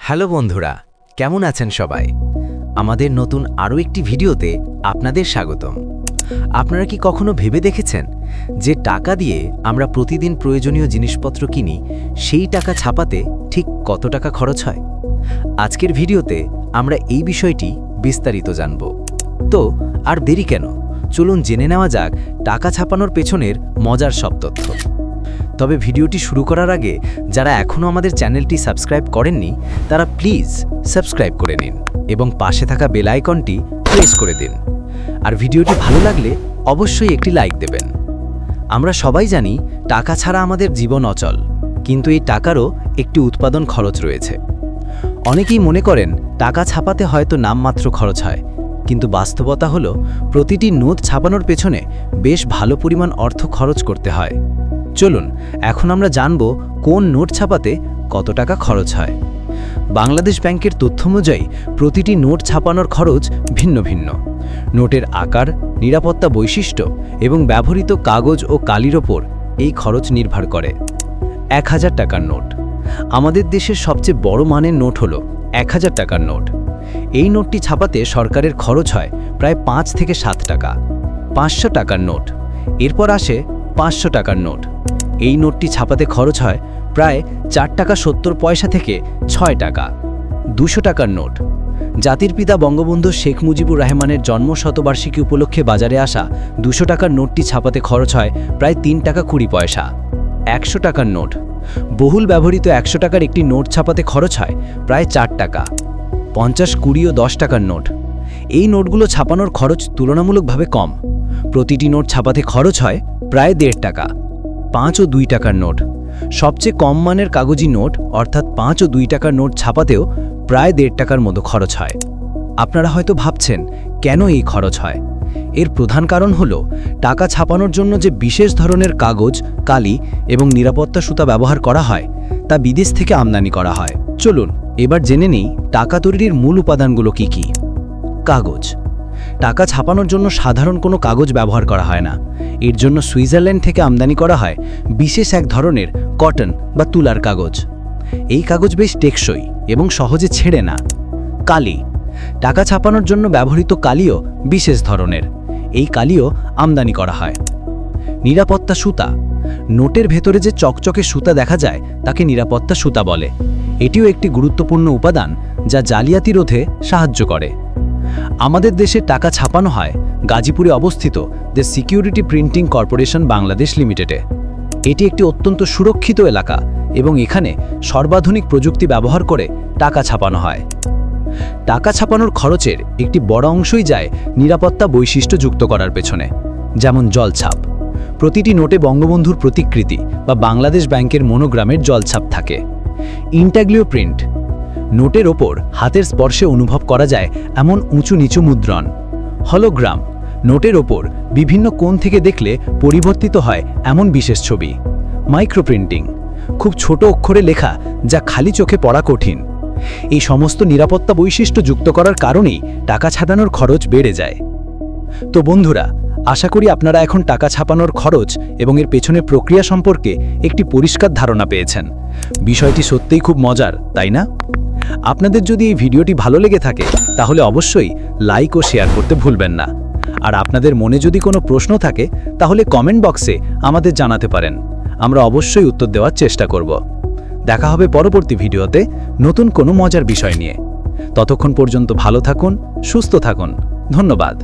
Hello বন্ধুরা, কেমন আছেন সবাই? আমাদের নতুন আরও একটি ভিডিওতে আপনাদের স্বাগতম। আপনারা কি কখনো ভেবে দেখেছেন যে টাকা দিয়ে আমরা প্রতিদিন প্রয়োজনীয় জিনিসপত্র কিনি, সেই টাকা ছাপাতে ঠিক কত টাকা খরচ হয়? আজকের ভিডিওতে আমরা এই বিষয়টি বিস্তারিত জানব। তো আর দেরি কেন, চলুন জেনে নেওয়া যাক টাকা ছাপানোর পেছনের মজার সব তথ্য। তবে ভিডিওটি শুরু করার আগে যারা এখনও আমাদের চ্যানেলটি সাবস্ক্রাইব করেননি তারা প্লিজ সাবস্ক্রাইব করে নিন এবং পাশে থাকা বেল আইকনটি প্রেস করে দিন। আর ভিডিওটি ভালো লাগলে অবশ্যই একটি লাইক দেবেন। আমরা সবাই জানি টাকা ছাড়া আমাদের জীবন অচল, কিন্তু এই টাকারও একটি উৎপাদন খরচ রয়েছে। অনেকেই মনে করেন টাকা ছাপাতে হয়তো নামমাত্র খরচ হয়, কিন্তু বাস্তবতা হলো প্রতিটি নোট ছাপানোর পেছনে বেশ ভালো পরিমাণ অর্থ খরচ করতে হয়। চলুন এখন আমরা জানব কোন নোট ছাপাতে কত টাকা খরচ হয়। বাংলাদেশ ব্যাংকের তথ্য অনুযায়ী প্রতিটি নোট ছাপানোর খরচ ভিন্ন ভিন্ন। নোটের আকার, নিরাপত্তা বৈশিষ্ট্য এবং ব্যবহৃত কাগজ ও কালির ওপর এই খরচ নির্ভর করে। 1000 টাকার নোট আমাদের দেশের সবচেয়ে বড় মানের নোট হলো 1000 টাকার নোট। এই নোটটি ছাপাতে সরকারের খরচ হয় প্রায় 5 থেকে 7 টাকা। 500 টাকার নোট, এরপর আসে 500 টাকার নোট। এই নোটটি ছাপাতে খরচ হয় প্রায় 4 টাকা 70 পয়সা থেকে 6 টাকা। 200 টাকার নোট, জাতির পিতা বঙ্গবন্ধু শেখ মুজিবুর রহমানের জন্ম শতবার্ষিকী উপলক্ষে বাজারে আসা 200 টাকার নোটটি ছাপাতে খরচ হয় প্রায় 3 টাকা 20 পয়সা। 100 টাকার নোট, বহুল ব্যবহৃত 100 টাকার একটি নোট ছাপাতে খরচ হয় প্রায় 4 টাকা। 50, 20 ও 10 টাকার নোট, এই নোটগুলো ছাপানোর খরচ তুলনামূলকভাবে কম। প্রতিটি নোট ছাপাতে খরচ হয় প্রায় 1.5 টাকা। 5 ও 2 টাকার নোট, সবচেয়ে কম মানের কাগজি নোট অর্থাৎ 5 ও 2 টাকার নোট ছাপাতেও প্রায় 1.5 টাকার মতো খরচ হয়। আপনারা হয়তো ভাবছেন কেন এই খরচ হয়। এর প্রধান কারণ হলো টাকা ছাপানোর জন্য যে বিশেষ ধরনের কাগজ, কালি এবং নিরাপত্তা সুতা ব্যবহার করা হয় তা বিদেশ থেকে আমদানি করা হয়। চলুন এবার জেনে নিই টাকা তৈরির মূল উপাদানগুলো কি কি। কাগজ, টাকা ছাপানোর জন্য সাধারণ কোনো কাগজ ব্যবহার করা হয় না। এর জন্য সুইজারল্যান্ড থেকে আমদানি করা হয় বিশেষ এক ধরনের কটন বা তুলার কাগজ। এই কাগজ বেশ টেকসই এবং সহজে ছেড়ে না। কালি, টাকা ছাপানোর জন্য ব্যবহৃত কালিও বিশেষ ধরনের। এই কালিও আমদানি করা হয়। নিরাপত্তা সুতা, নোটের ভেতরে যে চকচকে সুতা দেখা যায় তাকে নিরাপত্তা সুতা বলে। এটিও একটি গুরুত্বপূর্ণ উপাদান যা জালিয়াতি রোধে সাহায্য করে। আমাদের দেশে টাকা ছাপানো হয় গাজীপুরে অবস্থিত the security printing corporation Bangladesh লিমিটেডে। এটি একটি অত্যন্ত সুরক্ষিত এলাকা এবং এখানে সর্বাধুনিক প্রযুক্তি ব্যবহার করে টাকা ছাপানো হয়। টাকা ছাপানোর খরচের একটি বড় অংশই যায় নিরাপত্তা বৈশিষ্ট্য যুক্ত করার পেছনে, যেমন জলছাপ। প্রতিটি নোটে বঙ্গবন্ধুর প্রতিকৃতি বা বাংলাদেশ ব্যাংকের মনোগ্রামের জলছাপ থাকে। ইন্টাগ্লিও প্রিন্ট, নোটের ওপর হাতের স্পর্শে অনুভব করা যায় এমন উঁচু নিচু মুদ্রণ। হলোগ্রাম, নোটের ওপর বিভিন্ন কোণ থেকে দেখলে পরিবর্তিত হয় এমন বিশেষ ছবি। মাইক্রোপ্রিন্টিং, খুব ছোট অক্ষরে লেখা যা খালি চোখে পড়া কঠিন। এই সমস্ত নিরাপত্তা বৈশিষ্ট্য যুক্ত করার কারণেই টাকা ছাপানোর খরচ বেড়ে যায়। তো বন্ধুরা, আশা করি আপনারা এখন টাকা ছাপানোর খরচ এবং এর পেছনের প্রক্রিয়া সম্পর্কে একটি পরিষ্কার ধারণা পেয়েছেন। বিষয়টি সত্যিই খুব মজার, তাই না? আপনাদের যদি এই ভিডিওটি ভালো লেগে থাকে তাহলে অবশ্যই লাইক ও শেয়ার করতে ভুলবেন না। আর আপনাদের মনে যদি কোনো প্রশ্ন থাকে তাহলে কমেন্ট বক্সে আমাদের জানাতে পারেন। আমরা অবশ্যই উত্তর দেওয়ার চেষ্টা করব। দেখা হবে পরবর্তী ভিডিওতে নতুন কোনো মজার বিষয় নিয়ে। ততক্ষণ পর্যন্ত ভালো থাকুন, সুস্থ থাকুন। ধন্যবাদ।